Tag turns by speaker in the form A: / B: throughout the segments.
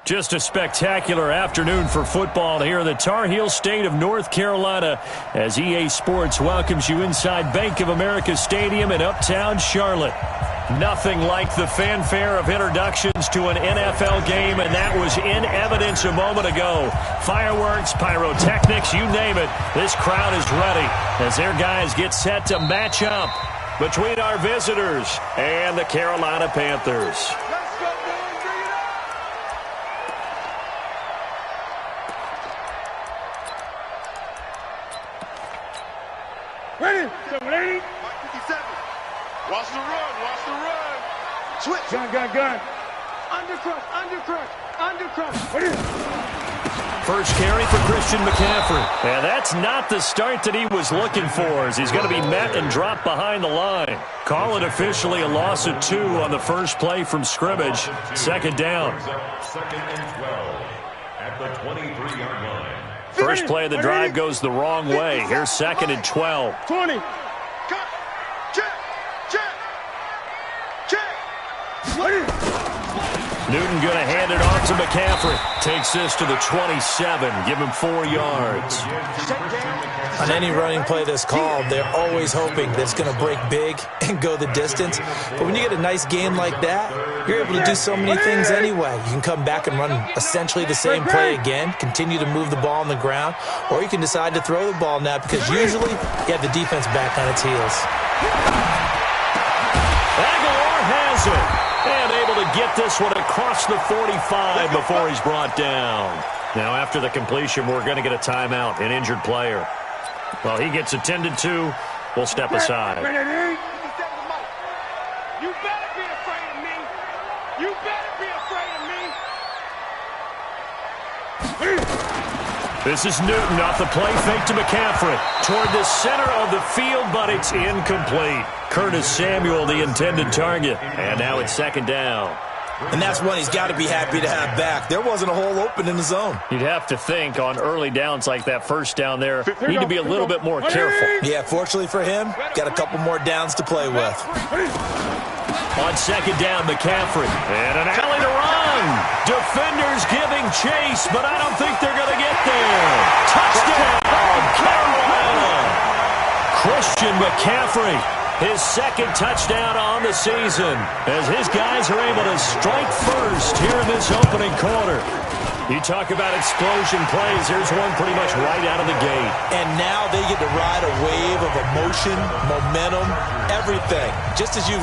A: Just a spectacular afternoon for football here in the Tar Heel state of North Carolina as EA Sports welcomes you inside Bank of America Stadium in Uptown Charlotte. Nothing like the fanfare of introductions to an NFL game, and that was in evidence a moment ago. Fireworks, pyrotechnics, you name it. This crowd is ready as their guys get set to match up between our visitors and the Carolina Panthers.
B: Ready, 780. 57. Watch the run, watch the run. Switch. Gun. Undercrush. Ready.
A: First carry for Christian McCaffrey. And that's not the start that he was looking for, as he's going to be met and dropped behind the line. Call it officially a loss of 2 on the first play from scrimmage. Second down.
C: Second and 12 at the 23-yard line.
A: First play of the drive goes the wrong way. Here's second and 12.
B: 20. Check.
A: Newton going to hand it off to McCaffrey. Takes this to the 27. Give him 4 yards.
D: On any running play that's called, they're always hoping that it's going to break big and go the distance. But when you get a nice game like that, you're able to do so many things anyway. You can come back and run essentially the same play again, continue to move the ball on the ground, or you can decide to throw the ball now because usually you have the defense back on its heels.
A: Aguilar has it. And able to get this one across the 45 before he's brought down. Now after the completion, we're going to get a timeout, an injured player. Well, he gets attended to. We'll step aside.
B: You better be afraid of me. You better be afraid of me.
A: This is Newton off the play fake to McCaffrey. Toward the center of the field, but it's incomplete. Curtis Samuel, the intended target. And now it's second down.
D: And that's one he's got to be happy to have back. There wasn't a hole open in the zone.
A: You'd have to think on early downs like that first down there, need to be a little bit more careful.
D: Yeah, fortunately for him, got a couple more downs to play with.
A: On second down, McCaffrey. And an alley to run. Defenders giving chase, but I don't think they're going to get there. Touchdown, Carolina. Christian McCaffrey, his second touchdown on the season, as his guys are able to strike first here in this opening quarter. You talk about explosion plays. Here's one pretty much right out of the gate.
D: And now they get to ride a wave of emotion, momentum, everything. Just as you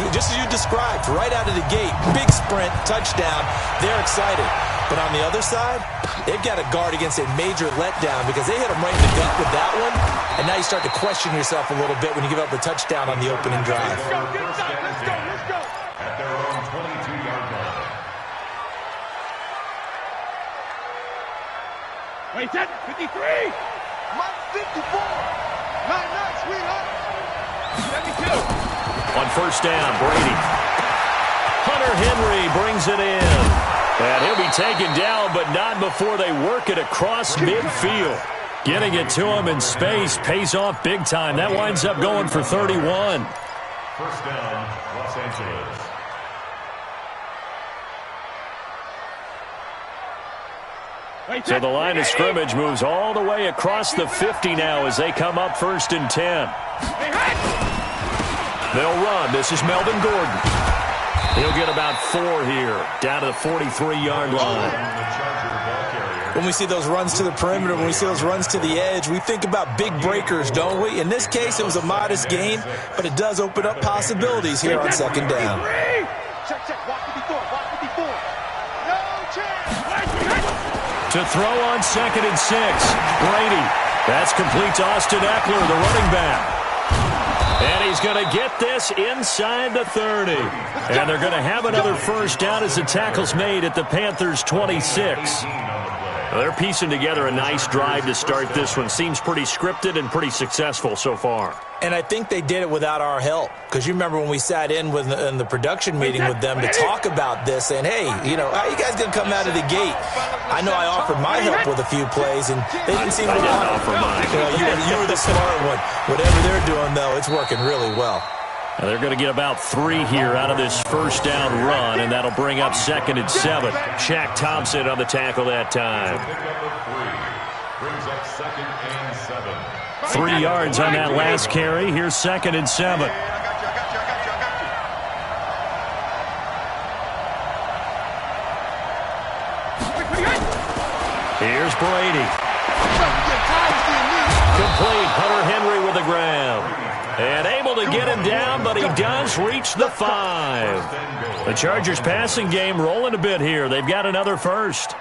D: described, right out of the gate. Big sprint, touchdown. They're excited. But on the other side, they've got to guard against a major letdown because they hit them right in the gut with that one. And now you start to question yourself a little bit when you give up the touchdown on the opening drive.
B: Let's go.
C: At their own 22-yard line.
B: Wait, 10, 53. Mike 54. Nice, sweetheart. 72.
A: On first down, Brady. Hunter Henry brings it in. And he'll be taken down, but not before they work it across midfield. Getting it to him in space pays off big time. That winds up going for 31.
C: First down, Los Angeles.
A: So the line of scrimmage moves all the way across the 50 now as they come up first and 10. They'll run. This is Melvin Gordon. He'll get about 4 here, down to the 43-yard line.
D: When we see those runs to the perimeter, when we see those runs to the edge, we think about big breakers, don't we? In this case, it was a modest gain, but it does open up possibilities here on second down.
B: Check. Watch 54. No chance.
A: To throw on second and 6, Brady. That's complete to Austin Eckler, the running back. And he's going to get this inside the 30. And they're going to have another first down as the tackle's made at the Panthers' 26. Well, they're piecing together a nice drive to start this one. Seems pretty scripted and pretty successful so far.
D: And I think they did it without our help. Because you remember when we sat in the production meeting with them to talk about this, saying, hey, how you guys going to come out of the gate? I know I offered my help with a few plays, and they didn't seem to want it. You were the smart one. Whatever they're doing, though, it's working really well.
A: Now they're going to get about 3 here out of this first down run, and that'll bring up 2nd and 7. Shaq Thompson on the tackle that time.
C: Brings up 2nd and 7.
A: 3 yards on that last carry. Here's 2nd and 7. Here's Brady. Complete. Hunter Henry with the grab. And able to get him down, but he does reach the 5. The Chargers passing game rolling a bit here. They've got another first.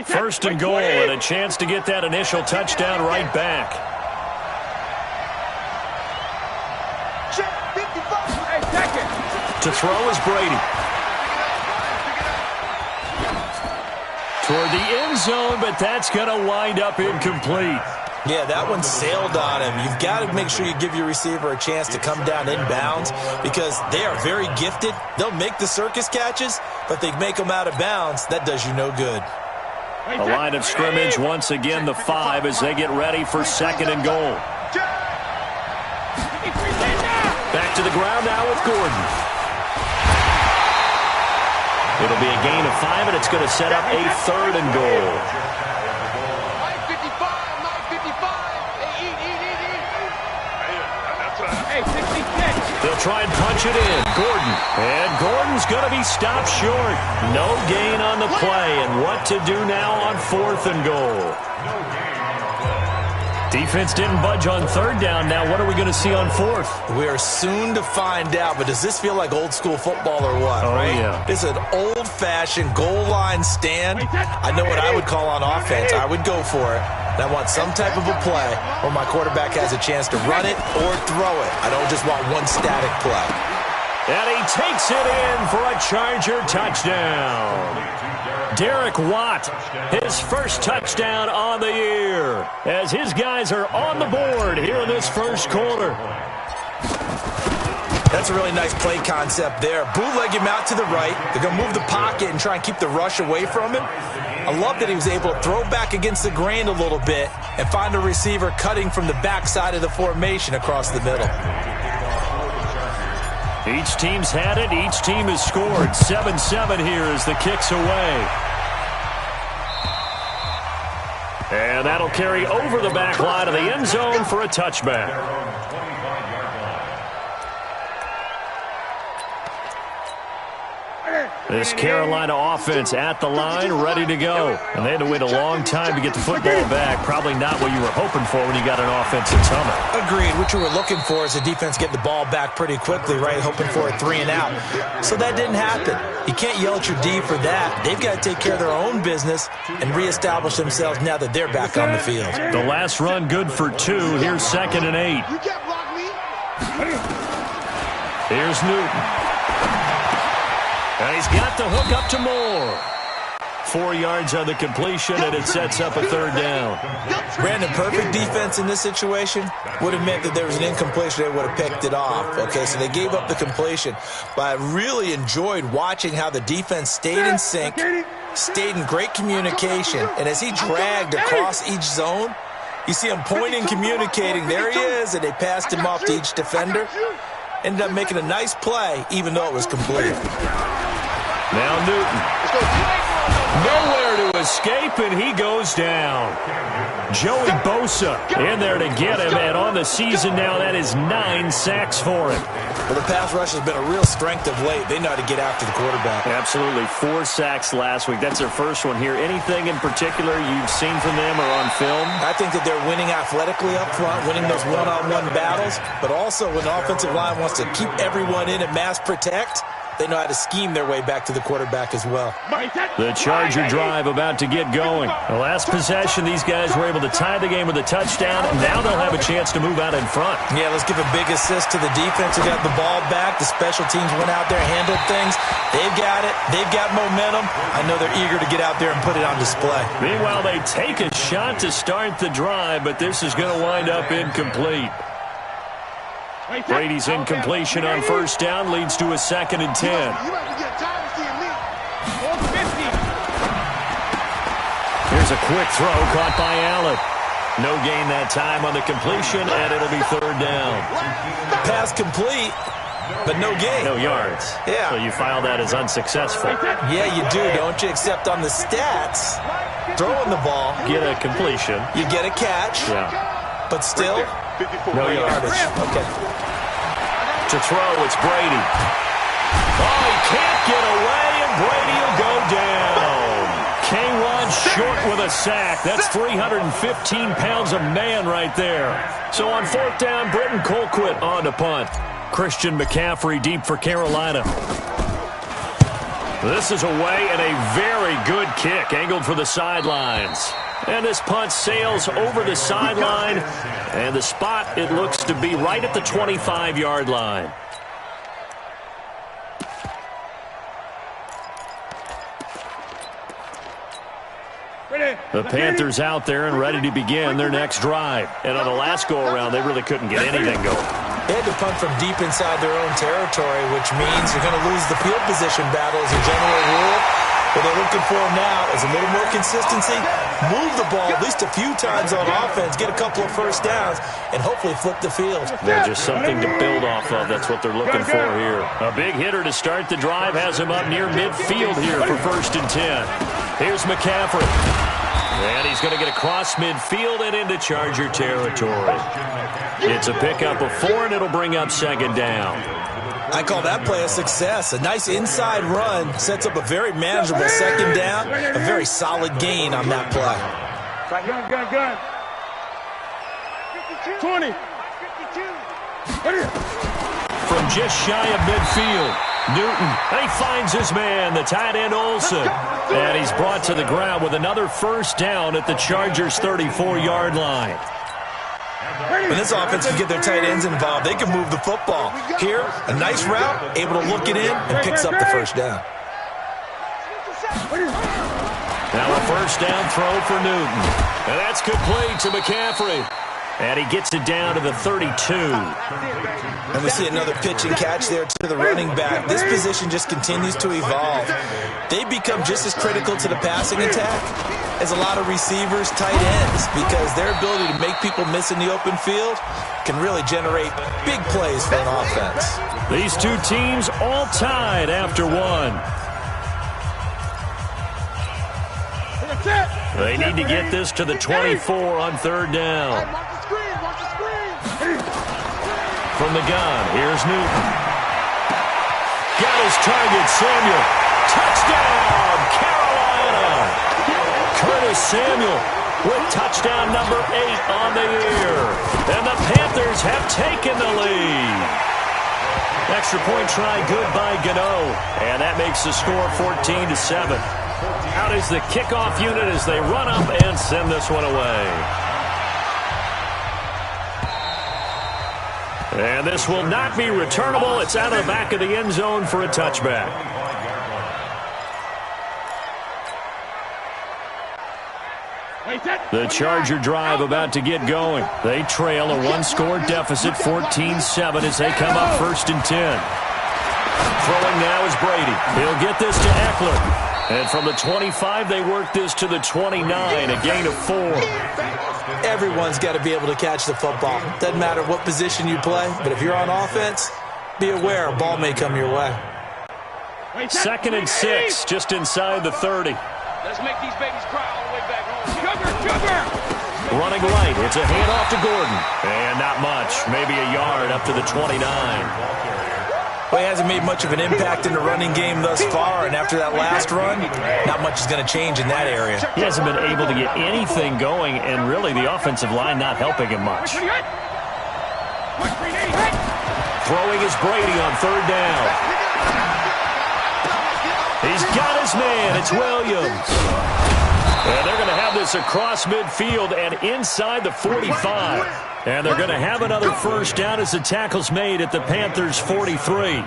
A: First and goal, and a chance to get that initial touchdown right back. To throw is Brady. Toward the end zone, but that's going to wind up incomplete.
D: Yeah, that one sailed on him. You've got to make sure you give your receiver a chance to come down inbounds because they are very gifted. They'll make the circus catches, but they make them out of bounds. That does you no good.
A: A line of scrimmage, once again the 5 as they get ready for 2nd and goal. Back to the ground now with Gordon. It'll be a gain of 5, and it's going to set up a 3rd and goal. They'll try and punch it in. Gordon. And Gordon's going to be stopped short. No gain on the play. And what to do now on 4th and goal? Defense didn't budge on 3rd down. Now what are we going to see on 4th?
D: We are soon to find out, but does this feel like old school football or what?
A: Oh,
D: right?
A: Yeah.
D: It's an old-fashioned goal line stand. I know what I would call on offense. I would go for it. And I want some type of a play where my quarterback has a chance to run it or throw it. I don't just want one static play.
A: And he takes it in for a Charger touchdown. Derek Watt, his first touchdown on the year, as his guys are on the board here in this first quarter.
D: That's a really nice play concept there. Bootleg him out to the right. They're going to move the pocket and try and keep the rush away from him. I love that he was able to throw back against the grain a little bit and find a receiver cutting from the backside of the formation across the middle.
A: Each team's had it. Each team has scored. 7-7 here as the kick's away. And that'll carry over the back line of the end zone for a touchback. This Carolina offense at the line, ready to go. And they had to wait a long time to get the football back. Probably not what you were hoping for when you got an offense that's humming.
D: Agreed. What you were looking for is the defense getting the ball back pretty quickly, right? Hoping for a 3 and out. So that didn't happen. You can't yell at your D for that. They've got to take care of their own business and reestablish themselves now that they're back on the field.
A: The last run good for 2. Here's 2nd and 8. Here's Newton. And he's got the hook up to Moore. 4 yards on the completion, and it sets up a 3rd down.
D: Brandon, perfect defense in this situation would have meant that there was an incompletion. They would have picked it off. Okay, so they gave up the completion. But I really enjoyed watching how the defense stayed in sync, stayed in great communication, and as he dragged across each zone, you see him pointing, communicating. There he is, and they passed him off to each defender. Ended up making a nice play, even though it was complete.
A: Now Newton. Nowhere to escape, and he goes down. Joey Bosa in there to get him, and on the season now, that is 9 sacks for him.
D: Well, the pass rush has been a real strength of late. They know how to get after the quarterback.
A: Absolutely. 4 sacks last week. That's their first one here. Anything in particular you've seen from them or on film?
D: I think that they're winning athletically up front, winning those one-on-one battles, but also when the offensive line wants to keep everyone in and mass protect, they know how to scheme their way back to the quarterback as well.
A: The Charger drive about to get going. The last possession, these guys were able to tie the game with a touchdown. Now they'll have a chance to move out in front.
D: Yeah, let's give a big assist to the defense who got the ball back. The special teams went out there, handled things. They've got it. They've got momentum. I know they're eager to get out there and put it on display.
A: Meanwhile, they take a shot to start the drive, but this is going to wind up incomplete. Brady's incompletion on 1st down leads to a 2nd and 10. Here's Here's a quick throw caught by Allen. No gain that time on the completion, and it'll be third down.
D: Pass complete, but no gain.
A: No yards.
D: Yeah.
A: So you file that as unsuccessful.
D: Yeah, you do, don't you? Except on the stats, throwing the ball,
A: Get a completion.
D: you get a catch,
A: Yeah.
D: but still,
A: No
D: yardage.
A: yards.
D: Okay.
A: To throw, it's Brady. Oh, he can't get away, and Brady will go down. K1 short with a sack. That's 315 pounds of man right there. So on fourth down, Britton Colquitt on to punt. Christian McCaffrey deep for Carolina. This is away and a very good kick, angled for the sidelines. And this punt sails over the sideline, and the spot, it looks to be right at the 25-yard line. The Panthers out there and ready to begin their next drive. And on the last go-around, they really couldn't get anything going.
D: They had to punt from deep inside their own territory, which means you're going to lose the field position battle as a general rule. What they're looking for now is a little more consistency, move the ball at least a few times on offense, get a couple of first downs, and hopefully flip the field.
A: They're just something to build off of. That's what they're looking for here. A big hitter to start the drive has him up near midfield here for 1st and 10. Here's McCaffrey. And he's going to get across midfield and into Charger territory. It's a pickup of 4, and it'll bring up 2nd down.
D: I call that play a success. A nice inside run sets up a very manageable 2nd down, a very solid gain on that play.
B: Gun. 20.
A: From just shy of midfield, Newton, and he finds his man, the tight end Olsen. And he's brought to the ground with another first down at the Chargers' 34-yard line.
D: When this offense can get their tight ends involved, they can move the football. Here, a nice route, able to look it in, and picks up the first down.
A: Now a first down throw for Newton. And that's complete to McCaffrey. And he gets it down to the 32.
D: And we see another pitch and catch there to the running back. This position just continues to evolve. They become just as critical to the passing attack as a lot of receivers, tight ends, because their ability to make people miss in the open field can really generate big plays for an offense.
A: These two teams all tied after one. They need to get this to the 24 on 3rd down. From the gun, here's Newton. Got his target, Samuel. Touchdown, Carolina! Curtis Samuel with touchdown number 8 on the year. And the Panthers have taken the lead. Extra point try good by Gano. And that makes the score 14-7. Out is the kickoff unit as they run up and send this one away. And this will not be returnable. It's out of the back of the end zone for a touchback. The Charger drive about to get going. They trail a 1-score deficit, 14-7, as they come up 1st and 10. Throwing now is Brady. He'll get this to Eckler. And from the 25, they work this to the 29, a gain of 4.
D: Everyone's got to be able to catch the football. Doesn't matter what position you play, but if you're on offense, be aware a ball may come your way.
A: 2nd and 6, just inside the 30.
B: Let's make these babies cry all the way back home. Cover!
A: Running right, it's a handoff to Gordon. And not much, maybe a yard up to the 29.
D: Well, he hasn't made much of an impact in the running game thus far, and after that last run, not much is going to change in that area.
A: He hasn't been able to get anything going, and really the offensive line not helping him much. Throwing is Brady on 3rd down. He's got his man. It's Williams. And they're going to have this across midfield and inside the 45. And they're going to have another first down as the tackle's made at the Panthers' 43.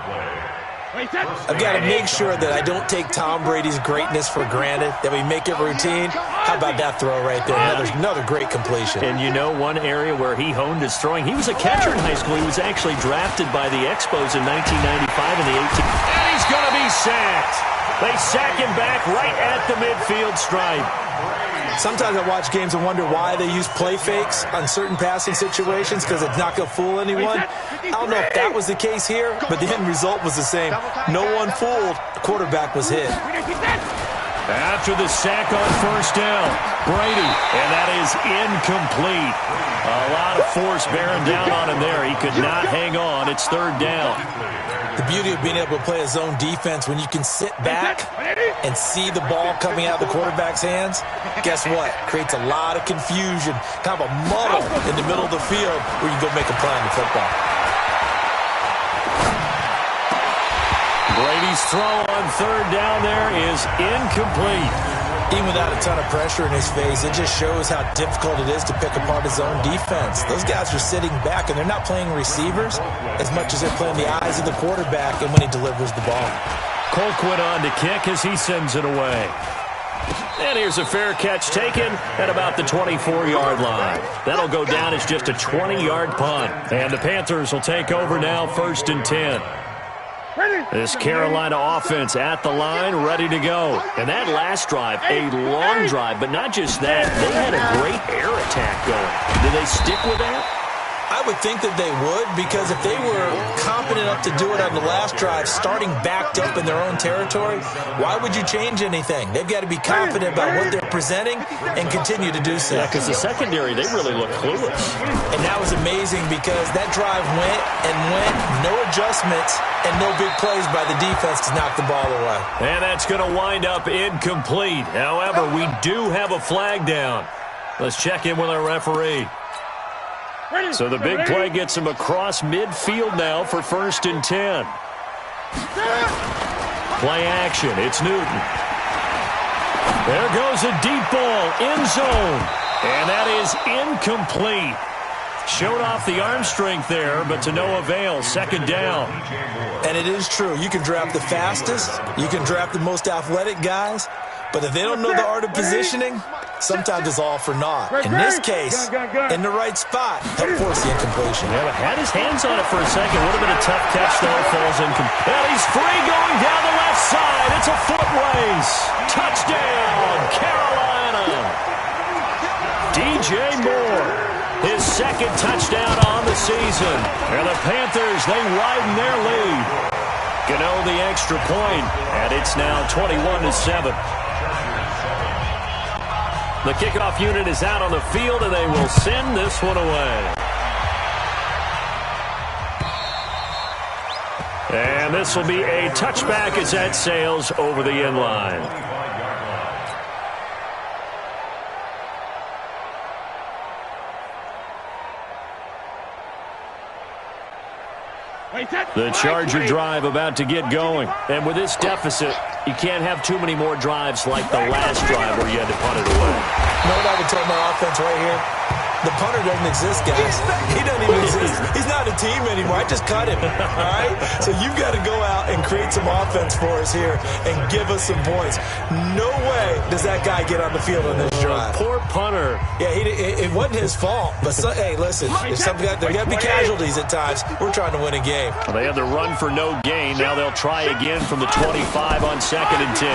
D: I've got to make sure that I don't take Tom Brady's greatness for granted, that we make it routine. How about that throw right there? Another great completion.
A: And you know one area where he honed his throwing? He was a catcher in high school. He was actually drafted by the Expos in 1995 in the 18th. And he's going to be sacked. They sack him back right at the midfield stripe.
D: Sometimes I watch games and wonder why they use play fakes on certain passing situations because it's not going to fool anyone. I don't know if that was the case here, but the end result was the same. No one fooled. The quarterback was hit.
A: After the sack on first down, Brady, and that is incomplete. A lot of force bearing down on him there. He could not hang on. It's third down.
D: The beauty of being able to play a zone defense when you can sit back and see the ball coming out of the quarterback's hands, guess what? Creates a lot of confusion, kind of a muddle in the middle of the field where you can go make a play on the football.
A: Brady's throw on third down there is incomplete.
D: Even without a ton of pressure in his face, it just shows how difficult it is to pick apart his own defense. Those guys are sitting back, and they're not playing receivers as much as they're playing the eyes of the quarterback and when he delivers the ball.
A: Colquitt on to kick as he sends it away. And here's a fair catch taken at about the 24-yard line. That'll go down as just a 20-yard punt. And the Panthers will take over now, 1st and 10. This Carolina offense at the line, ready to go. And that last drive, a long drive, but not just that. They had a great air attack going. Do they stick with that?
D: I would think that they would, because if they were confident enough to do it on the last drive, starting backed up in their own territory, why would you change anything? They've got to be confident about what they're presenting and continue to do so.
A: Yeah, because the secondary, they really look clueless.
D: And that was amazing because that drive went and went, no adjustments, and no big plays by the defense to knock the ball away.
A: And that's going to wind up incomplete. However, we do have a flag down. Let's check in with our referee. So the big play gets him across midfield now for 1st and 10. Play action. It's Newton. There goes a deep ball, end zone. And that is incomplete. Showed off the arm strength there, but to no avail. 2nd down.
D: And it is true. You can draft the fastest. You can draft the most athletic guys. But if they don't know the art of positioning, sometimes it's all for naught. In this case, in the right spot, help force the incompletion.
A: Yeah, but had his hands on it for a second. Would have been a tough catch, though. Falls incomplete. And he's free going down the left side. It's a foot race. Touchdown, Carolina. DJ Moore, his 2nd touchdown on the season. And the Panthers, they widen their lead. Gano the extra point, and it's now 21-7. The kickoff unit is out on the field, and they will send this one away. And this will be a touchback as that sails over the end line. The Charger drive about to get going. And with this deficit, you can't have too many more drives like the last drive where you had to punt it away.
D: You know what I would tell my offense right here? The punter doesn't exist, guys. He doesn't even exist. He's not a team anymore. I just cut him. All right? So you've got to go out and create some offense for us here and give us some points. No way does that guy get on the field on this drive.
A: Poor punter.
D: Yeah, it wasn't his fault. But, hey, listen, there got to be casualties at times. We're trying to win a game.
A: Well, they had the run for no gain. Now they'll try again from the 25 on 2nd and 10.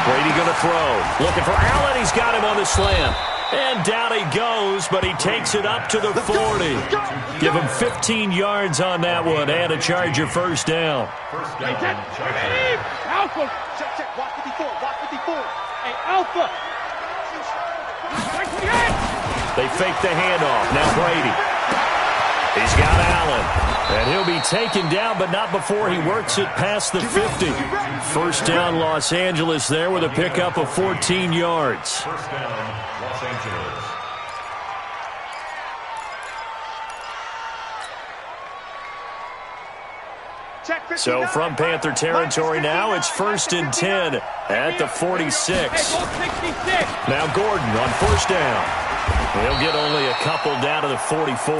A: Brady going to throw. Looking for Allen. He's got him on the slam. And down he goes, but he takes it up to the 40. Give him 15 yards on that one and a Charger 1st down.
B: Alpha. Check. Watch 54. Hey, Alpha.
A: They fake the handoff. Now Brady. He's got Allen. And he'll be taken down, but not before he works it past the 50. 1st down, Los Angeles there with a pickup of 14 yards.
C: 1st down, Los Angeles.
A: So from Panther territory now, it's 1st and 10 at the 46. Now Gordon on 1st down. He'll get only a couple down to the 44.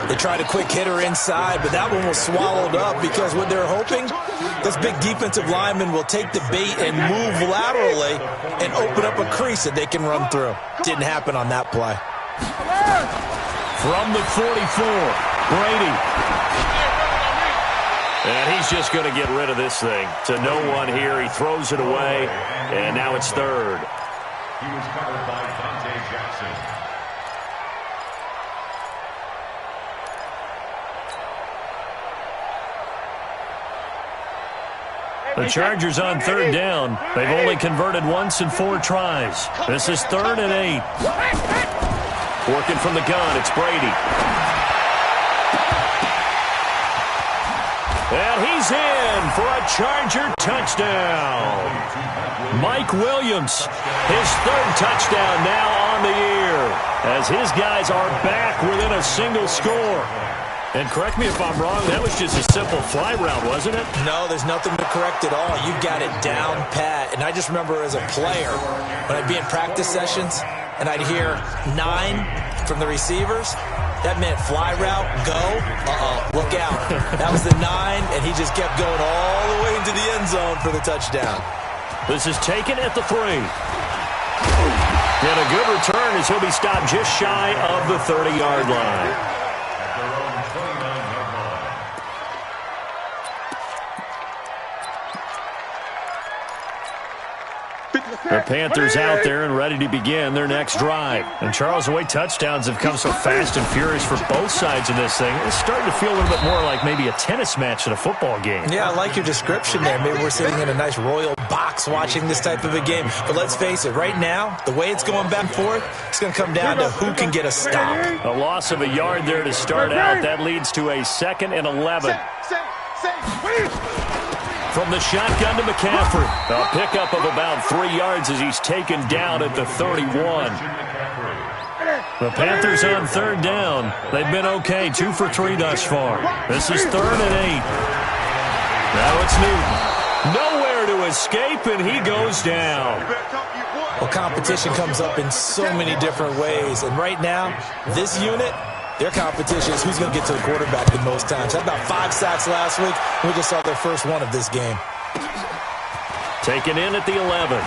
D: They tried a quick hitter inside, but that one was swallowed up because what they're hoping, this big defensive lineman will take the bait and move laterally and open up a crease that they can run through. Didn't happen on that play.
A: From the 44, Brady. And he's just going to get rid of this thing. To no one here. He throws it away, and now it's third.
C: He was covered by Dante Jackson.
A: The Chargers on third down. They've only converted once in 4 tries. This is 3rd and 8. Working from the gun, it's Brady. And he's in for a Charger touchdown. Mike Williams, his 3rd touchdown now on the year, as his guys are back within a single score. And correct me if I'm wrong, that was just a simple fly route, wasn't it?
D: No, there's nothing to correct at all. You got it down pat. And I just remember as a player, when I'd be in practice sessions, and I'd hear 9 from the receivers, that meant fly route, go, look out. That was the 9, and he just kept going all the way into the end zone for the touchdown.
A: This is taken at the 3. And a good return as he'll be stopped just shy of the 30-yard line. The Panthers out there and ready to begin their next drive. And Charles, the way touchdowns have come so fast and furious for both sides of this thing, it's starting to feel a little bit more like maybe a tennis match than a football game.
D: Yeah, I like your description there. Maybe we're sitting in a nice royal box watching this type of a game. But let's face it, right now, the way it's going back and forth, it's going to come down to who can get a stop.
A: A loss of a yard there to start out. That leads to a 2nd and 11. From the shotgun to McCaffrey. A pickup of about 3 yards as he's taken down at the 31. The Panthers on 3rd down. They've been okay, 2 for 3 thus far. This is 3rd and 8. Now it's Newton. Nowhere to escape, and he goes down.
D: Well, competition comes up in so many different ways. And right now, this unit, their competition is who's going to get to the quarterback the most times. Had about 5 sacks last week. We just saw their first one of this game.
A: Taken in at the 11.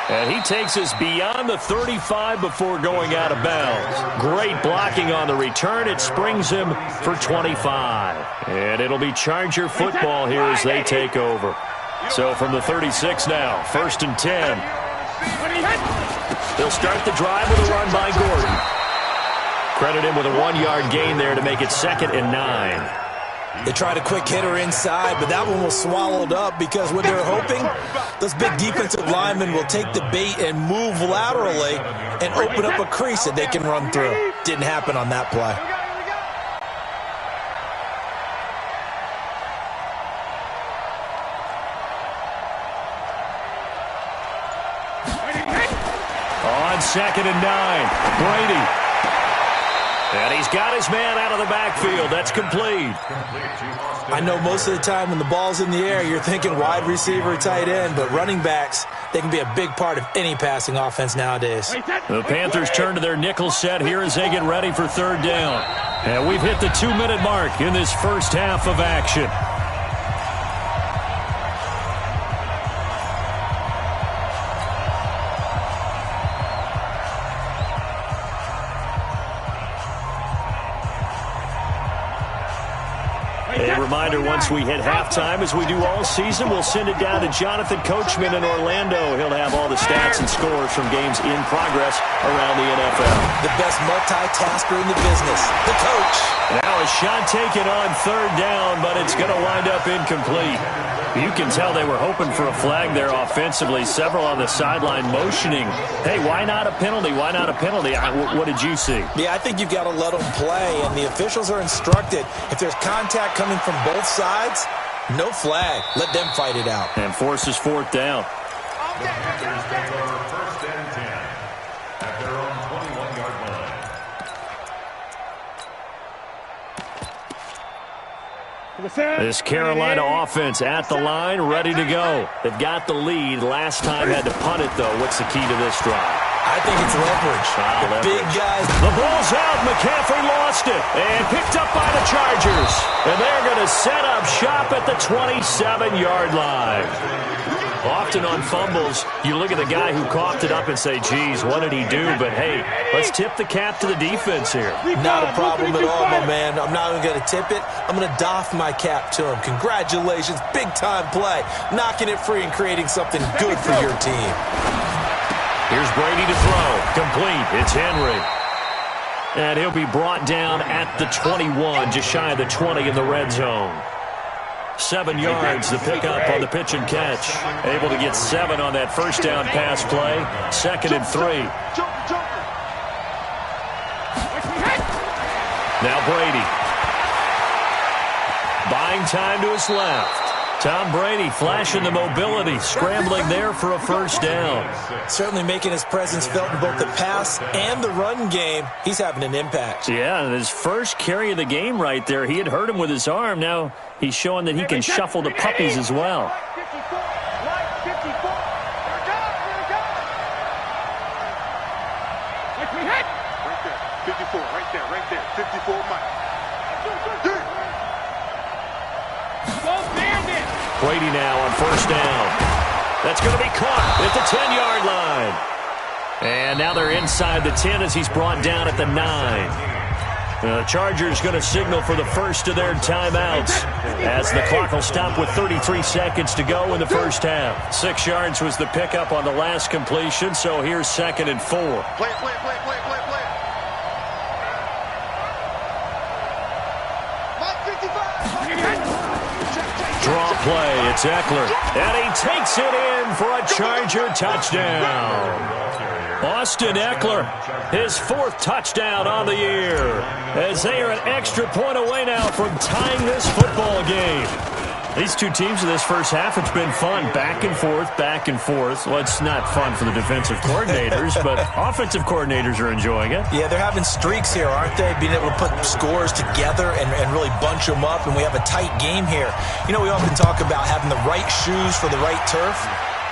A: And he takes us beyond the 35 before going out of bounds. Great blocking on the return. It springs him for 25. And it'll be Charger football here as they take over. So from the 36 now, 1st and 10. They'll start the drive with a run by Gordon. Credit him with a 1-yard gain there to make it 2nd and 9.
D: They tried a quick hitter inside, but that one was swallowed up because what they're hoping, this big defensive lineman will take the bait and move laterally and open up a crease that they can run through. Didn't happen on that play.
A: On 2nd and 9, Brady. And he's got his man out of the backfield. That's complete.
D: I know most of the time when the ball's in the air, you're thinking wide receiver, tight end, but running backs, they can be a big part of any passing offense nowadays.
A: The Panthers turn to their nickel set here as they get ready for 3rd down. And we've hit the 2-minute mark in this first half of action. A reminder, once we hit halftime, as we do all season, we'll send it down to Jonathan Coachman in Orlando. He'll have all the stats and scores from games in progress around the NFL.
D: The best multitasker in the business, the coach.
A: Now a shot taken on 3rd down, but it's going to wind up incomplete. You can tell they were hoping for a flag there offensively. Several on the sideline motioning. Hey, why not a penalty? Why not a penalty? What did you see?
D: Yeah, I think you've got to let them play, and the officials are instructed. If there's contact coming from both sides, no flag. Let them fight it out.
A: And forces 4th down.
C: The Panthers take over 1st and 10 at their own 21-yard line.
A: This Carolina offense at the line, ready to go. They've got the lead. Last time had to punt it, though. What's the key to this drive?
D: I think it's leverage. The big guys.
A: The ball's out. McCaffrey lost it. And picked up by the Chargers. And they're going to set up shop at the 27-yard line. Often on fumbles, you look at the guy who coughed it up and say, geez, what did he do? But, hey, let's tip the cap to the defense here.
D: Not a problem at all, my man. I'm not even going to tip it. I'm going to doff my cap to him. Congratulations. Big-time play. Knocking it free and creating something good for your team.
A: Here's Brady to throw. Complete. It's Henry. And he'll be brought down at the 21, just shy of the 20 in the red zone. 7 yards, the pickup on the pitch and catch. Able to get 7 on that first down pass play. 2nd and 3. Now Brady. Buying time to his left. Tom Brady flashing the mobility, scrambling there for a first down.
D: Certainly making his presence felt in both the pass and the run game. He's having an impact.
A: Yeah, and his first carry of the game right there, he had hurt him with his arm. Now he's showing that he can shuffle the puppies as well.
B: Right there. 54, Mike.
A: Brady now on first down. That's going to be caught at the 10-yard line. And now they're inside the 10 as he's brought down at the 9. The Chargers going to signal for the first of their timeouts as the clock will stop with 33 seconds to go in the first half. 6 yards was the pickup on the last completion, so here's 2nd and 4.
B: Play.
A: Draw play, it's Eckler. And he takes it in for a Charger touchdown. Austin Eckler, his 4th touchdown on the year, as they are an extra point away now from tying this football game. These two teams in this first half, it's been fun. Back and forth, back and forth. Well, it's not fun for the defensive coordinators, but offensive coordinators are enjoying it.
D: Yeah, they're having streaks here, aren't they? Being able to put scores together and really bunch them up, and we have a tight game here. You know, we often talk about having the right shoes for the right turf.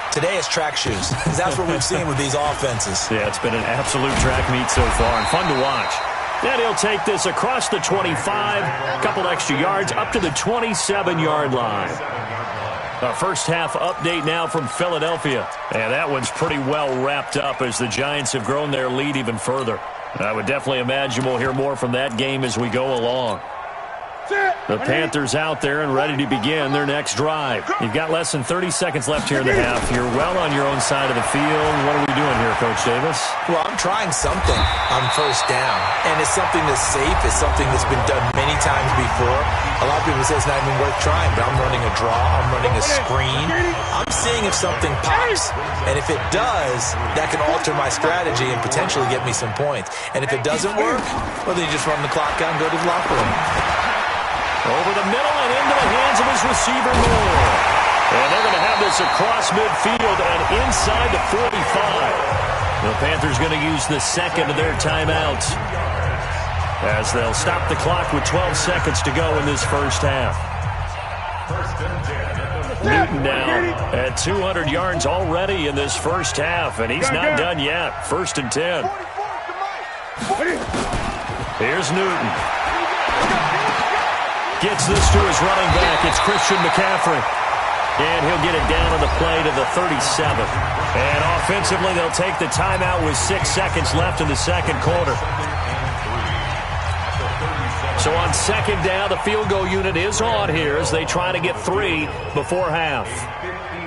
D: Today it's track shoes, because that's what we've seen with these offenses.
A: Yeah, it's been an absolute track meet so far, and fun to watch. Then he'll take this across the 25, a couple extra yards, up to the 27-yard line. A first half update now from Philadelphia. And that one's pretty well wrapped up as the Giants have grown their lead even further. I would definitely imagine we'll hear more from that game as we go along. The Panthers out there and ready to begin their next drive. You've got less than 30 seconds left here in the half. You're well on your own side of the field. What are we doing here, Coach Davis?
D: Well, I'm trying something on first down, and it's something that's safe. It's something that's been done many times before. A lot of people say it's not even worth trying, but I'm running a draw. I'm running a screen. I'm seeing if something pops, and if it does, that can alter my strategy and potentially get me some points. And if it doesn't work, well, then you just run the clock out and go to the locker room.
A: Over the middle and into the hands of his receiver, Moore. And they're going to have this across midfield and inside the 45. The Panthers going to use the 2nd of their timeouts as they'll stop the clock with 12 seconds to go in this first half. Newton now at 200 yards already in this first half, and he's not done yet. 1st and 10. Here's Newton. Gets this to his running back. It's Christian McCaffrey. And he'll get it down on the play to the 37. And offensively, they'll take the timeout with 6 seconds left in the second quarter. So on 2nd down, the field goal unit is on here as they try to get 3 before half.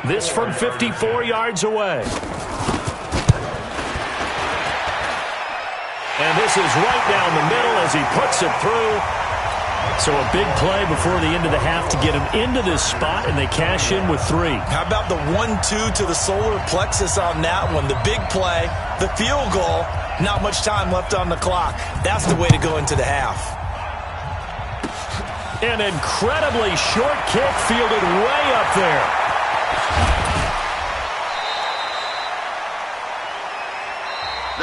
A: This from 54 yards away. And this is right down the middle as he puts it through. So a big play before the end of the half to get him into this spot, and they cash in with 3.
D: How about the 1-2 to the solar plexus on that one? The big play, the field goal, not much time left on the clock. That's the way to go into the half.
A: An incredibly short kick fielded way up there.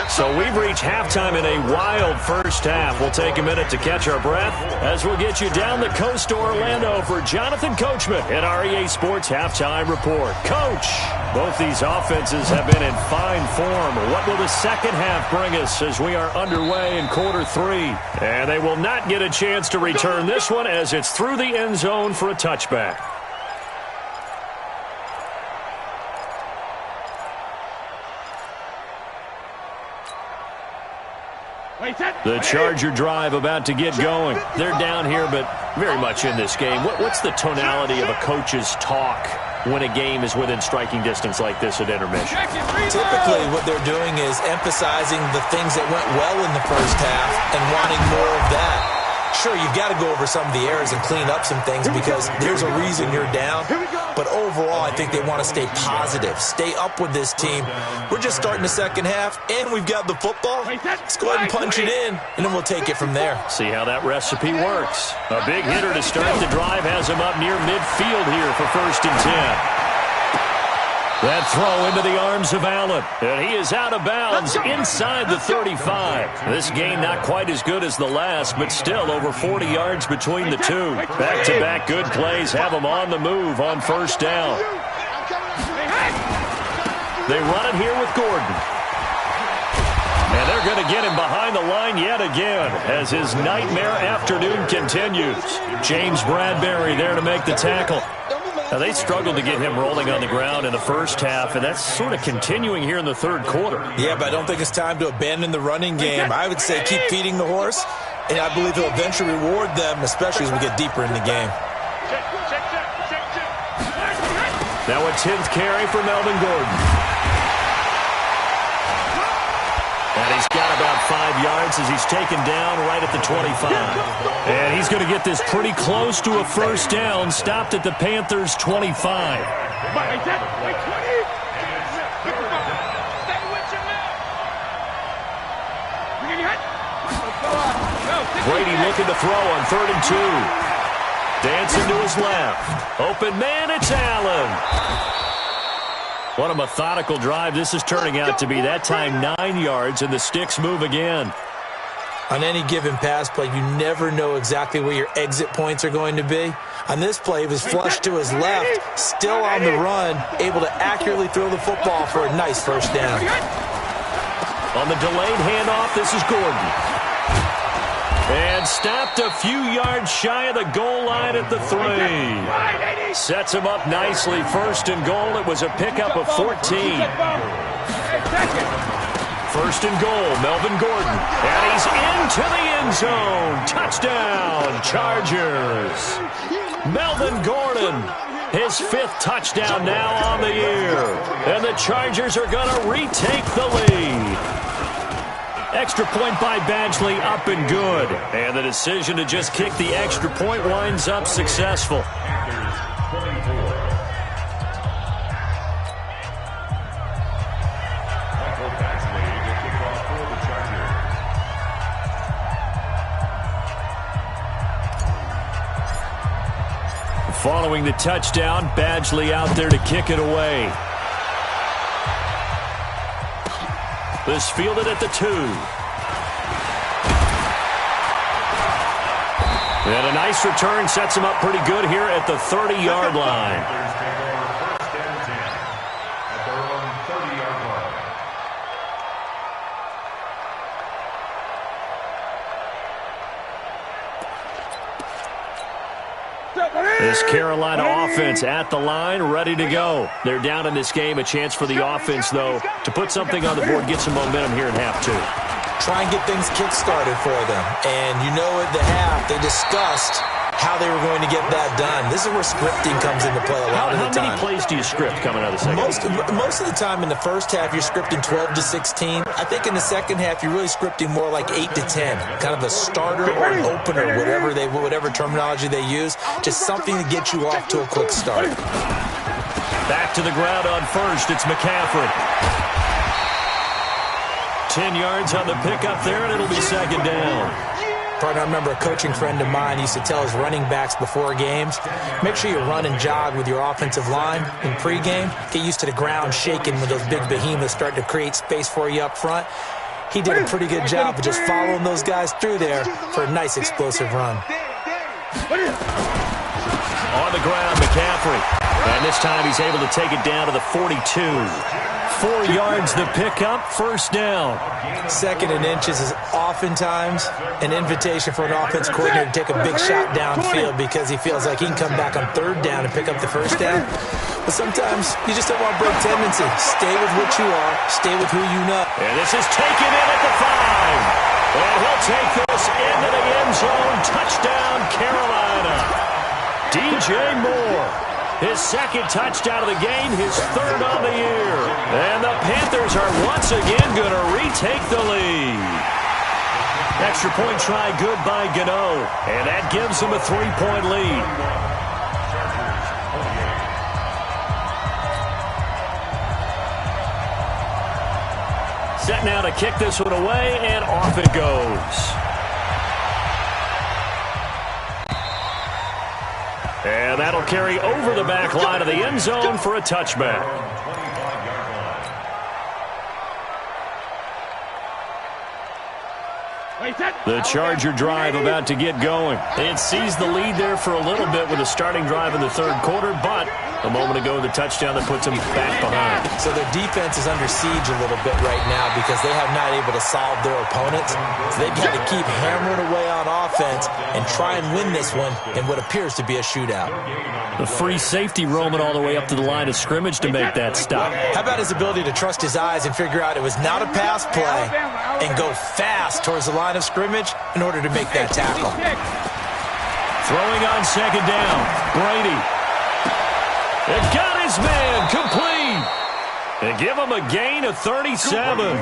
A: So we've reached halftime in a wild first half. We'll take a minute to catch our breath as we'll get you down the coast to Orlando for Jonathan Coachman at our EA Sports Halftime Report. Coach, both these offenses have been in fine form. What will the second half bring us as we are underway in quarter 3? And they will not get a chance to return this one as it's through the end zone for a touchback. The Charger drive about to get going. They're down here, but very much in this game. What's the tonality of a coach's talk when a game is within striking distance like this at intermission?
D: Typically, what they're doing is emphasizing the things that went well in the first half and wanting more of that. Sure, you've got to go over some of the errors and clean up some things because there's a reason you're down. But overall, I think they want to stay positive, stay up with this team. We're just starting the second half, and we've got the football. Let's go ahead and punch it in, and then we'll take it from there.
A: See how that recipe works. A big hitter to start the drive has him up near midfield here for 1st and 10. That throw into the arms of Allen. And he is out of bounds inside the 35. This game not quite as good as the last, but still over 40 yards between the two. Back-to-back good plays have them on the move on 1st down. They run it here with Gordon. And they're going to get him behind the line yet again as his nightmare afternoon continues. James Bradbury there to make the tackle. Now, they struggled to get him rolling on the ground in the first half, and that's sort of continuing here in the third quarter.
D: Yeah, but I don't think it's time to abandon the running game. I would say keep feeding the horse, and I believe he'll eventually reward them, especially as we get deeper in the game.
A: Now a 10th carry for Melvin Gordon. And he's got about 5 yards as he's taken down right at the 25. And he's going to get this pretty close to a 1st down, stopped at the Panthers' 25. Brady looking to throw on 3rd and 2. Dancing to his left. Open man, it's Allen. What a methodical drive this is turning out to be. That time 9 yards, and the sticks move again.
D: On any given pass play, you never know exactly where your exit points are going to be. On this play, he was flushed to his left, still on the run, able to accurately throw the football for a nice 1st down.
A: On the delayed handoff, this is Gordon. And stopped a few yards shy of the goal line at the 3. Sets him up nicely. 1st and goal. It was a pickup of 14. 1st and goal, Melvin Gordon. And he's into the end zone. Touchdown, Chargers. Melvin Gordon, his 5th touchdown now on the year. And the Chargers are going to retake the lead. Extra point by Badgley, up and good. And the decision to just kick the extra point winds up successful. Following the touchdown, Badgley out there to kick it away. This fielded at the 2. And a nice return sets him up pretty good here at the 30-yard line. This Carolina offense at the line, ready to go. They're down in this game. A chance for the offense, though, to put something on the board, get some momentum here in half 2.
D: Try and get things kick-started for them. And you know at the half, they discussed how they were going to get that done. This is where scripting comes into play a lot of the time.
A: How many plays do you script coming out of the second half?
D: Most of the time in the first half, you're scripting 12 to 16. I think in the second half, you're really scripting more like 8 to 10. Kind of a starter or an opener, whatever terminology they use. Just something to get you off to a quick start.
A: Back to the ground on 1st. It's McCaffrey. 10 yards on the pickup there, and it'll be 2nd down.
D: Partner, I remember a coaching friend of mine used to tell his running backs before games, make sure you run and jog with your offensive line in pregame. Get used to the ground shaking when those big behemoths start to create space for you up front. He did a pretty good job of just following those guys through there for a nice explosive run.
A: On the ground, McCaffrey. And this time he's able to take it down to the 42. 4 yards the pickup, first down.
D: 2nd and inches is oftentimes an invitation for an offense coordinator to take a big shot downfield because he feels like he can come back on 3rd down and pick up the first down. But sometimes you just don't want to break tendency. Stay with what you are. Stay with who you know.
A: And this is taken in at the 5. And he'll take this into the end zone. Touchdown, Carolina. DJ Moore. His 2nd touchdown of the game, his 3rd on the year. And the Panthers are once again going to retake the lead. Extra point try good by Gano. And that gives them a 3-point lead. Set now to kick this one away, and off it goes. And that'll carry over the back line of the end zone for a touchback. The Charger drive about to get going. It seized the lead there for a little bit with a starting drive in the 3rd quarter, but a moment ago the touchdown that puts them back behind.
D: So their defense is under siege a little bit right now because they have not able to solve their opponents. So they've got to keep hammering away on offense and try and win this one in what appears to be a shootout.
A: The free safety roaming all the way up to the line of scrimmage to make that stop.
D: How about his ability to trust his eyes and figure out it was not a pass play and go fast towards the line of scrimmage in order to make that tackle.
A: Throwing on 2nd down, Brady. It got his man complete. They give him a gain of 37.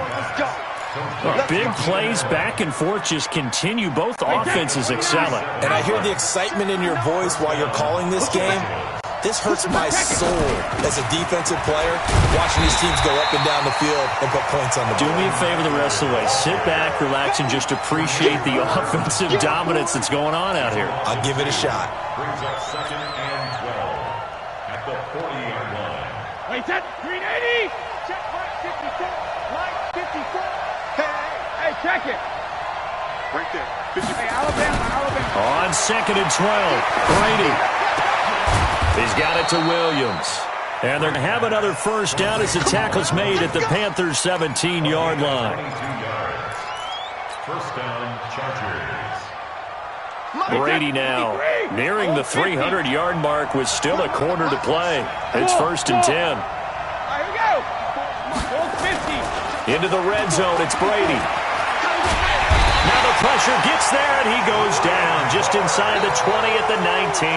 A: Big plays back and forth just continue. Both offenses excelling.
D: And I hear the excitement in your voice while you're calling this game. This hurts my soul as a defensive player, watching these teams go up and down the field and put points on the board.
A: Do me a favor the rest of the way. Sit back, relax, and just appreciate the offensive dominance that's going on out here.
D: I'll give it a shot.
C: Brings up 2nd and 12 at the 40-yard line.
B: Wait, that's 380. Check line 56. Line 56. Hey, check it. Right there. Hey, Alabama.
A: On 2nd and 12, Brady. He's got it to Williams. And they're going to have another first down as the tackle's made at the Panthers' 17-yard line.
C: First down, Chargers.
A: Brady now nearing the 300-yard mark with still a quarter to play. It's 1st and 10.
B: Here we go.
A: Into the red zone, it's Brady. Now the pressure gets there, and he goes down just inside the 20 at the 19.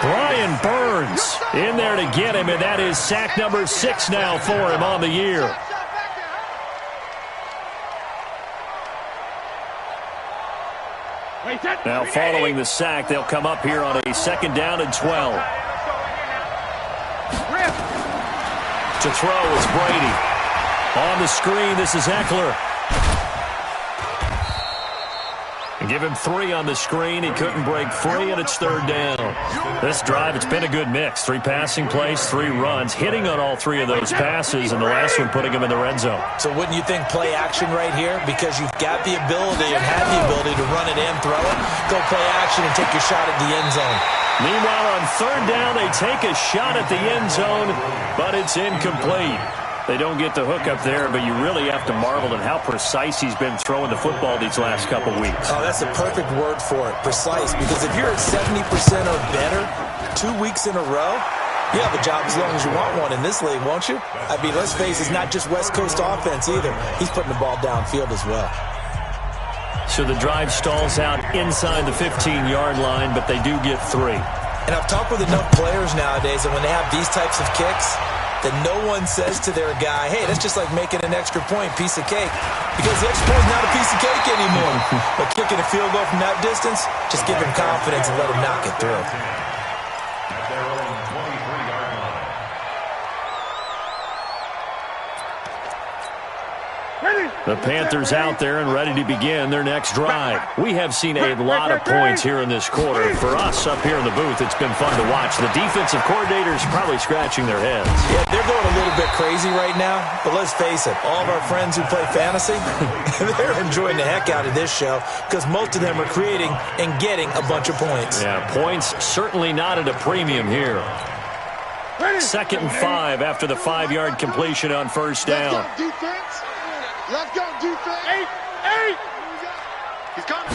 A: Brian Burns in there to get him, and that is sack number 6 now for him on the year. Now following the sack, they'll come up here on a 2nd down and 12. To throw is Brady. On the screen, this is Eckler. And give him 3 on the screen. He couldn't break free, and it's 3rd down. This drive, it's been a good mix. 3 passing plays, 3 runs, hitting on all 3 of those passes, and the last one putting him in the red zone.
D: So wouldn't you think play action right here? Because you've got the ability and have the ability to run it and throw it. Go play action and take your shot at the end zone.
A: Meanwhile, on 3rd down, they take a shot at the end zone, but it's incomplete. They don't get the hook up there, but you really have to marvel at how precise he's been throwing the football these last couple weeks.
D: Oh, that's the perfect word for it, precise. Because if you're at 70% or better 2 weeks in a row, you have a job as long as you want one in this league, won't you? I mean, let's face it, it's not just West Coast offense either. He's putting the ball downfield as well.
A: So the drive stalls out inside the 15-yard line, but they do get 3.
D: And I've talked with enough players nowadays that when they have these types of kicks, that no one says to their guy, hey, that's just like making an extra point, piece of cake. Because the extra point is not a piece of cake anymore. But kicking a field goal from that distance, just give him confidence and let him knock it through.
C: At their own 23-yard line.
A: The Panthers out there and ready to begin their next drive. We have seen a lot of points here in this quarter. For us up here in the booth, it's been fun to watch. The defensive coordinators probably scratching their heads.
D: Yeah, they're going a little bit crazy right now, but let's face it, all of our friends who play fantasy, they're enjoying the heck out of this show because most of them are creating and getting a bunch of points.
A: Yeah, points certainly not at a premium here. 2nd and 5 after the 5-yard completion on first down.
B: Let's go, defense. Let's go, defense. 8. He's coming.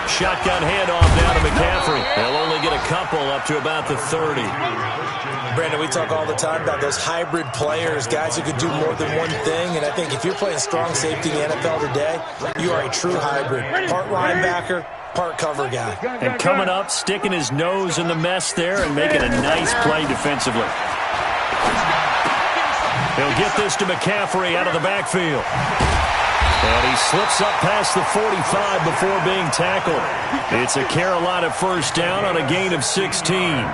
A: Shotgun handoff down to McCaffrey. They'll only get a couple up to about the 30.
D: Brandon, we talk all the time about those hybrid players, guys who could do more than one thing, and I think if you're playing strong safety in the NFL today, you are a true hybrid. Part linebacker, part cover guy.
A: And coming up, sticking his nose in the mess there and making a nice play defensively. He'll get this to McCaffrey out of the backfield. And he slips up past the 45 before being tackled. It's a Carolina first down on a gain of 16.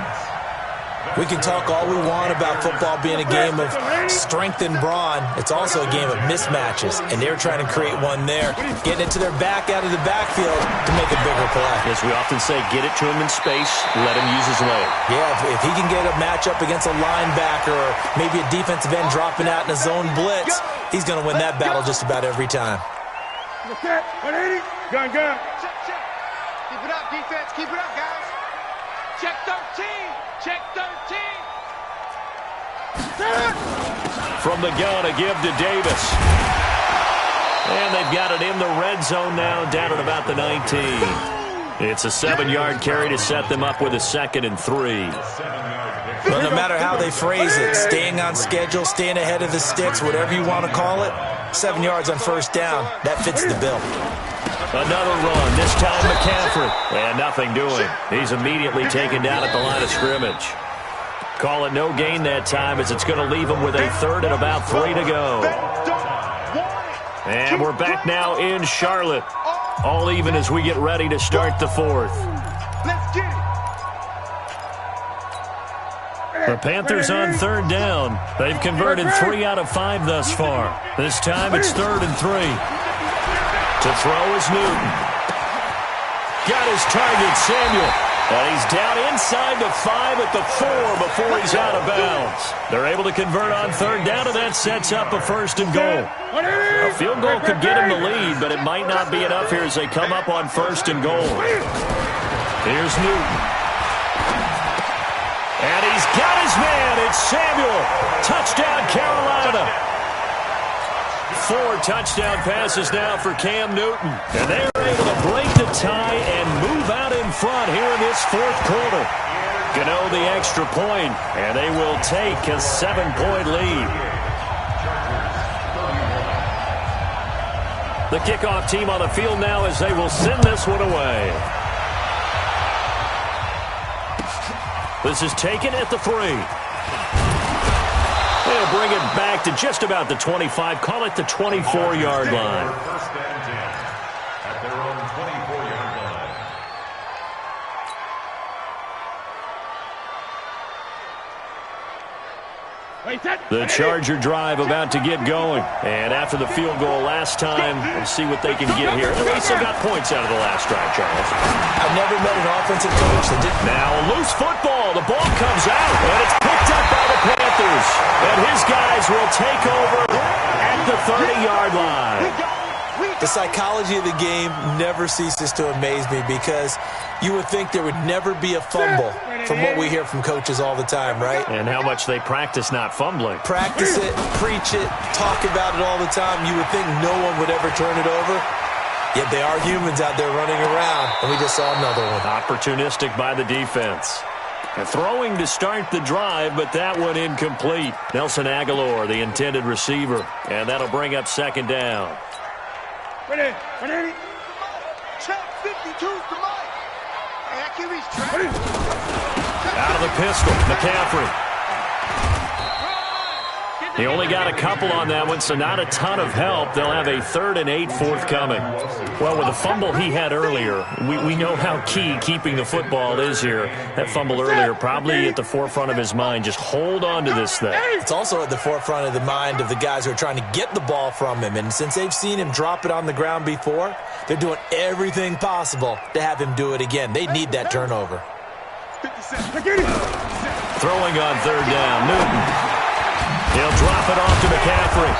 D: We can talk all we want about football being a game of strength and brawn. It's also a game of mismatches, and they're trying to create one there, getting it to their back out of the backfield to make a bigger play.
A: As we often say, get it to him in space, let him use his leg.
D: Yeah, if he can get a matchup against a linebacker or maybe a defensive end dropping out in a zone blitz, he's going to win that battle just about every time.
B: 180. Gun. Check. Keep it up, defense. Keep it up, guys. Check 13. Check 13.
A: From the gun, a give to Davis. And they've got it in the red zone now, down at about the 19. It's a 7-yard carry to set them up with a 2nd and 3.
D: Well, no matter how they phrase it, staying on schedule, staying ahead of the sticks, whatever you want to call it, 7 yards on first down, that fits the bill.
A: Another run, this time McCaffrey. And nothing doing. He's immediately taken down at the line of scrimmage. Call it no gain that time as it's going to leave him with a 3rd and about 3 to go. And we're back now in Charlotte. All even as we get ready to start the 4th.
B: Let's get it.
A: The Panthers on 3rd down. They've converted 3 out of 5 thus far. This time it's 3rd and 3. To throw is Newton. Got his target, Samuel. And he's down inside the 5 at the 4 before he's out of bounds. They're able to convert on 3rd down, and that sets up a 1st and goal. A field goal could get him the lead, but it might not be enough here as they come up on 1st and goal. Here's Newton. And he's got his man. It's Samuel. Touchdown, Carolina. 4 touchdown passes now for Cam Newton. And they're able to break the tie and move out in front here in this 4th quarter. Gano the extra point, and they will take a 7-point lead. The kickoff team on the field now as they will send this one away. This is taken at the 3. They'll bring it back to just about the 25. Call it the 24-yard line.
C: First and 10 at their own 24-yard line.
A: The Charger drive about to get going. And after the field goal last time, we'll see what they can get here. They still got points out of the last drive, Charles.
D: I've never met an offensive coach that didn't.
A: Now a loose football. The ball comes out, and it's picked up by the Panthers. And his guys will take over at the 30-yard line.
D: The psychology of the game never ceases to amaze me because you would think there would never be a fumble from what we hear from coaches all the time, right?
A: And how much they practice not fumbling.
D: Practice it, preach it, talk about it all the time. You would think no one would ever turn it over. Yet they are humans out there running around, and we just saw another one.
A: Opportunistic by the defense. And throwing to start the drive, but that one incomplete. Nelson Aguilar, the intended receiver. And that'll bring up 2nd down.
B: Ready. Check 52's the mic. And QB's track.
A: Out of the pistol, McCaffrey. He only got a couple on that one, so not a ton of help. They'll have a 3rd and 8 forthcoming. Well, with the fumble he had earlier, we know how key keeping the football is here. That fumble earlier probably at the forefront of his mind. Just hold on to this thing.
D: It's also at the forefront of the mind of the guys who are trying to get the ball from him. And since they've seen him drop it on the ground before, they're doing everything possible to have him do it again. They need that turnover.
A: Throwing on 3rd down, Newton. He'll drop it off to McCaffrey.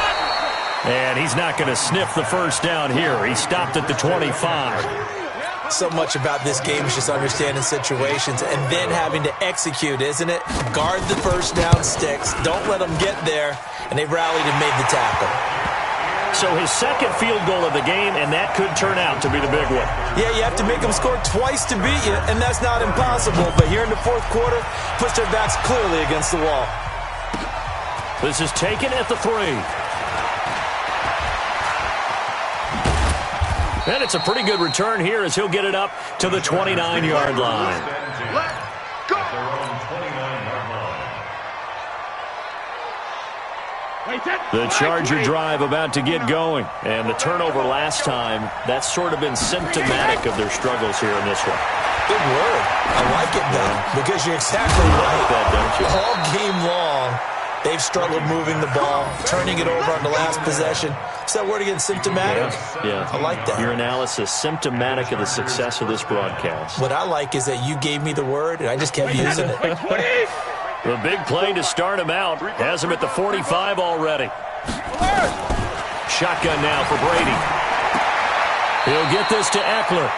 A: And he's not going to sniff the first down here. He stopped at the 25.
D: So much about this game is just understanding situations and then having to execute, isn't it? Guard the first down sticks. Don't let them get there. And they rallied and made the tackle.
A: So his second field goal of the game, and that could turn out to be the big one.
D: Yeah, you have to make them score twice to beat you, and that's not impossible. But here in the fourth quarter, puts their backs clearly against the wall.
A: This is taken at the 3. And it's a pretty good return here as he'll get it up to the 29-yard line.
C: Let's go! Their own 29-yard line.
A: The Charger drive about to get going. And the turnover last time, that's sort of been symptomatic of their struggles here in this one.
D: Good word. I like it, though, because you're exactly right.
A: Like that, don't you?
D: All game long, they've struggled moving the ball, turning it over on the last possession. Is that word again, symptomatic?
A: Yeah.
D: I like that.
A: Your analysis, symptomatic of the success of this broadcast.
D: What I like is that you gave me the word, and I just kept using it.
A: The big play to start him out. Has him at the 45 already. Shotgun now for Brady. He'll get this to Eckler.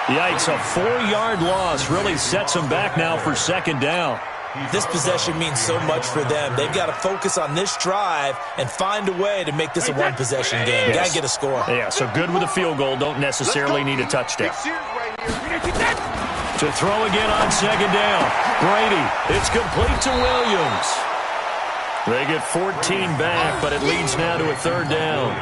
A: Yikes, a 4-yard loss really sets him back now for 2nd down.
D: This possession means so much for them. They've got to focus on this drive and find a way to make this a one-possession game. Yes. Got to get a score.
A: Yeah, so good with a field goal. Don't necessarily need a touchdown. To throw again on 2nd down. Brady, it's complete to Williams. They get 14 back, but it leads now to a 3rd down.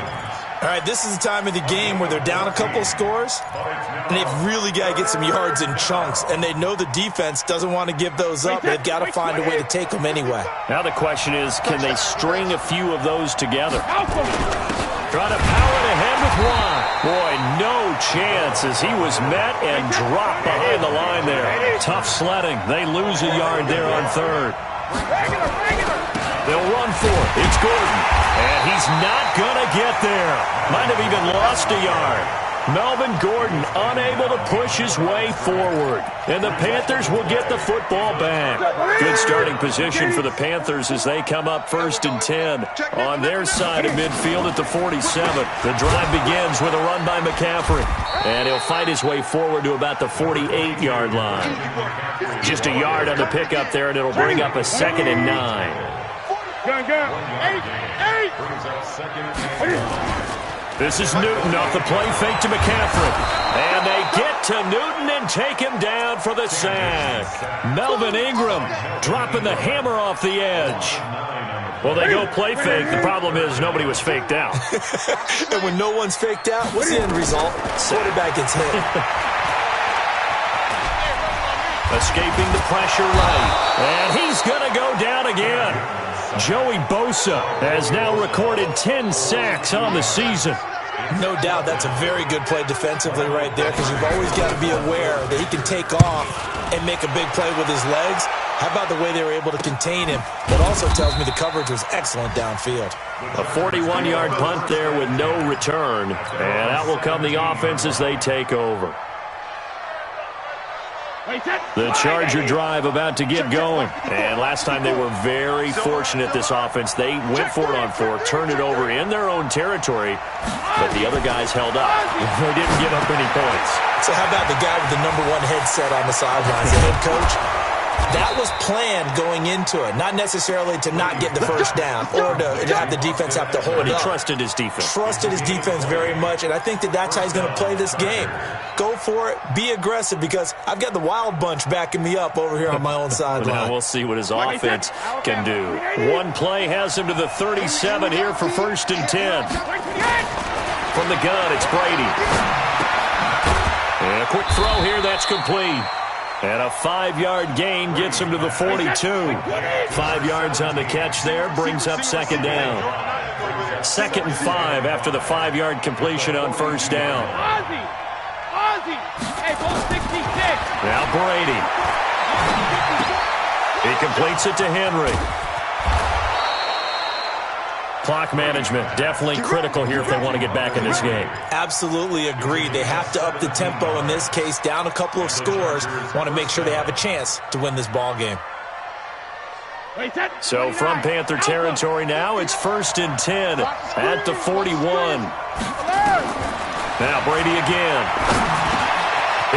D: All right, this is the time of the game where they're down a couple of scores, and they've really got to get some yards in chunks, and they know the defense doesn't want to give those up. They've got to find a way to take them anyway.
A: Now the question is, can they string a few of those together? Trying to power it ahead with one. Boy, no chance as he was met and dropped behind the line there. Tough sledding. They lose a yard there on 3rd. They'll run for it. It's Gordon. And he's not going to get there. Might have even lost a yard. Melvin Gordon unable to push his way forward. And the Panthers will get the football back. Good starting position for the Panthers as they come up 1st and 10 on their side of midfield at the 47. The drive begins with a run by McCaffrey. And he'll fight his way forward to about the 48-yard line. Just a yard on the pickup there, and it'll bring up a 2nd and 9.
B: Go. 8.
A: This is Newton off the play fake to McCaffrey. And they get to Newton and take him down for the sack. Melvin Ingram dropping the hammer off the edge. Well, they go play fake. The problem is nobody was faked out.
D: And when no one's faked out, what's the end result? Quarterback gets hit.
A: Escaping the pressure right. And he's going to go down again. Joey Bosa has now recorded 10 sacks on the season.
D: No doubt that's a very good play defensively right there because you've always got to be aware that he can take off and make a big play with his legs. How about the way they were able to contain him? That also tells me the coverage was excellent downfield.
A: A 41-yard punt there with no return. And out will come the offense as they take over. The Charger drive about to get going. And last time they were very fortunate, this offense. They went for it on 4, turned it over in their own territory, but the other guys held up. They didn't give up any points.
D: So how about the guy with the #1 headset on the sidelines, the head coach? That was planned going into it, not necessarily to not get the first down or to have the defense have to hold
A: But he
D: up.
A: trusted his defense.
D: Trusted his defense very much, and I think that's how he's going to play this game. Go for it, be aggressive, because I've got the wild bunch backing me up over here on my own sideline.
A: Now we'll see what his offense can do. One play has him to the 37 here for 1st and 10. From the gun, it's Brady. And a quick throw here, that's complete. And a 5-yard gain gets him to the 42. 5 yards on the catch there, brings up second down. 2nd and 5 after the 5-yard completion on first down.
B: Ozzie! Hey, ball 66!
A: Now Brady. He completes it to Henry. Clock management definitely critical here if they want to get back in this game.
D: Absolutely agreed. They have to up the tempo in this case, down a couple of scores. Want to make sure they have a chance to win this ball game.
A: So from Panther territory now, it's 1st and 10 at the 41. Now Brady again.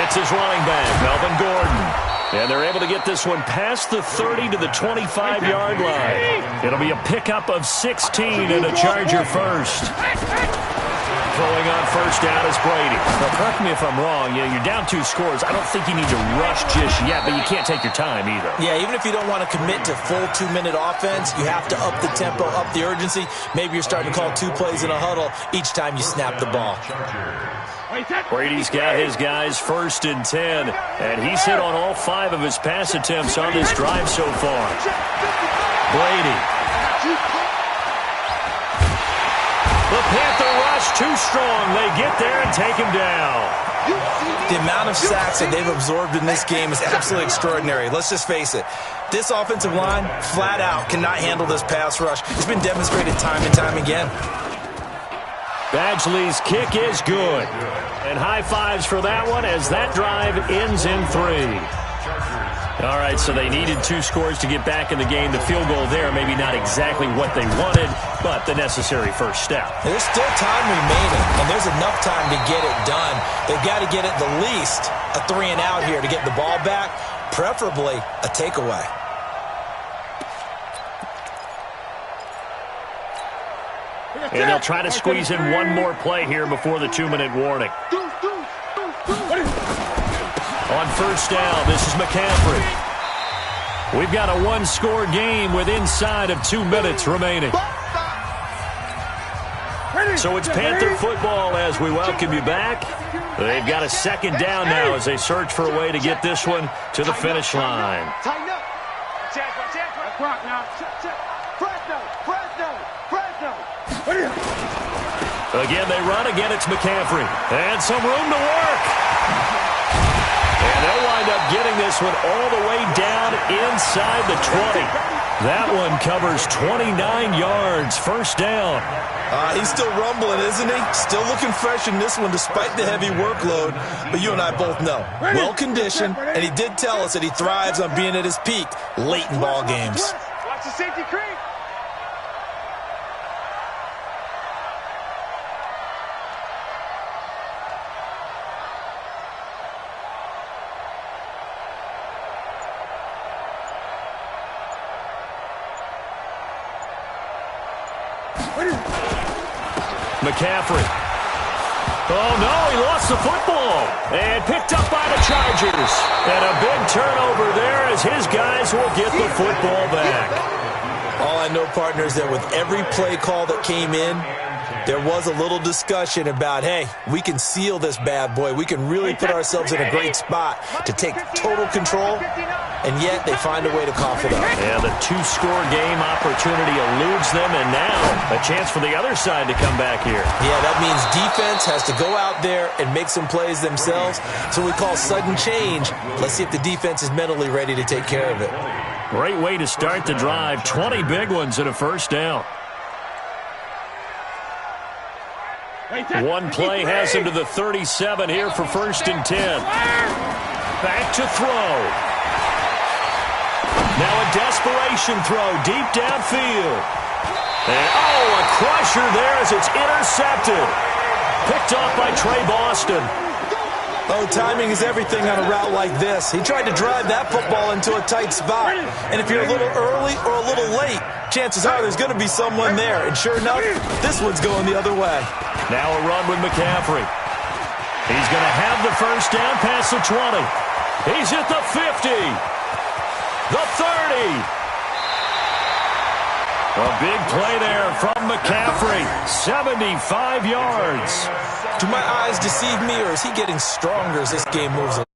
A: It's his running back, Melvin Gordon. And they're able to get this one past the 30 to the 25-yard line. It'll be a pickup of 16 and a Charger first. Throwing on first down is Brady. Now, correct me if I'm wrong. You're down 2 scores. I don't think you need to rush just yet, but you can't take your time either.
D: Yeah, even if you don't want to commit to full 2-minute offense, you have to up the tempo, up the urgency. Maybe you're starting to call 2 plays in a huddle each time you snap the ball.
A: Brady's got his guys 1st and 10, and he's hit on all 5 of his pass attempts on this drive so far. Brady. The Panther rush too strong. They get there and take him down.
D: The amount of sacks that they've absorbed in this game is absolutely extraordinary. Let's just face it. This offensive line, flat out, cannot handle this pass rush. It's been demonstrated time and time again.
A: Badgley's kick is good. And high fives for that one as that drive ends in 3. All right, so they needed 2 scores to get back in the game. The field goal there, maybe not exactly what they wanted, but the necessary first step.
D: There's still time remaining, and there's enough time to get it done. They've got to get at the least a 3 and out here to get the ball back, preferably a takeaway.
A: And they'll try to squeeze in one more play here before the 2-minute warning. On first down, this is McCaffrey. We've got a 1-score game with inside of 2 minutes remaining. So it's Panther football as we welcome you back. They've got a 2nd down now as they search for a way to get this one to the finish line.
B: Tighten up. Clock now.
A: Again, they run. Again, it's McCaffrey. And some room to work. And they'll wind up getting this one all the way down inside the 20. That one covers 29 yards. First down.
D: He's still rumbling, isn't he? Still looking fresh in this one despite the heavy workload. But you and I both know, well-conditioned, and he did tell us that he thrives on being at his peak late in ball games.
B: Watch the safety creep.
A: McCaffrey. Oh, no, he lost the football. And picked up by the Chargers. And a big turnover there as his guys will get the football back.
D: All I know, partner, is that with every play call that came in, there was a little discussion about, hey, we can seal this bad boy. We can really put ourselves in a great spot to take total control, and yet they find a way to cough it up.
A: Yeah, the 2-score game opportunity eludes them, and now a chance for the other side to come back here.
D: Yeah, that means defense has to go out there and make some plays themselves. So we call sudden change. Let's see if the defense is mentally ready to take care of it.
A: Great way to start the drive. 20 big ones and a first down. One play has him to the 37 here for 1st and 10. Back to throw. Now a desperation throw deep downfield. And, a crusher there as it's intercepted. Picked off by Trey Boston.
D: Oh, timing is everything on a route like this. He tried to drive that football into a tight spot. And if you're a little early or a little late, chances are there's going to be someone there. And sure enough, this one's going the other way.
A: Now a run with McCaffrey. He's going to have the first down past the 20. He's at the 50. The 30. A big play there from McCaffrey. 75 yards.
D: Do my eyes deceive me, or is he getting stronger as this game moves along?